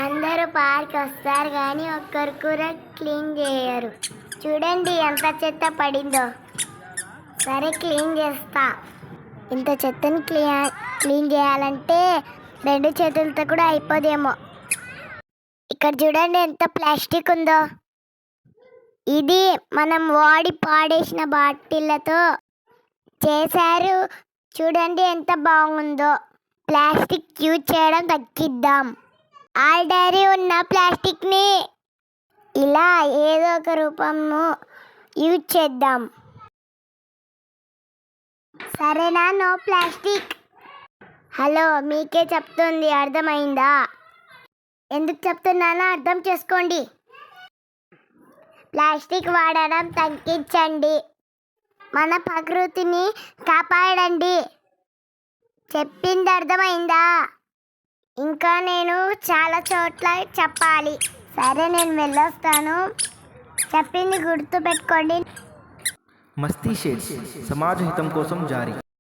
అందరూ పార్క్ వస్తారు కానీ ఒక్కరు కూడా క్లీన్ చేయరు. చూడండి ఎంత చెత్త పడిందో. సరే క్లీన్ చేస్తా. ఇంత చెత్తని క్లీన్ చేయాలంటే 2 చేతులతో కూడా అయిపోదేమో. ఇక్కడ చూడండి ఎంత ప్లాస్టిక్ ఉందో. ఇది మనం వాడి పాడేసిన బాటిళ్లతో చేశారు. చూడండి ఎంత బాగుందో. ప్లాస్టిక్ యూజ్ చేయడం తగ్గిద్దాం. ఆల్రెడీ ఉన్న ప్లాస్టిక్ని ఇలా ఏదో ఒక రూపము యూజ్ చేద్దాం. సరేనా? No plastic. హలో, మీకే చెప్తుంది, అర్థమైందా? ఎందుకు చెప్తున్నానో అర్థం చేసుకోండి. ప్లాస్టిక్ వాడడం తగ్గించండి. మన ప్రకృతిని కాపాడండి. చెప్పింది అర్థమైందా? ఇంకా నేను చాలా చోట్ల చెప్పాలి. సరే, నేను వెళ్ళొస్తాను. చెప్పింది గుర్తు పెట్టుకోండి. మస్తీ షేడ్స్ సమాజ హితం కోసం జారీ.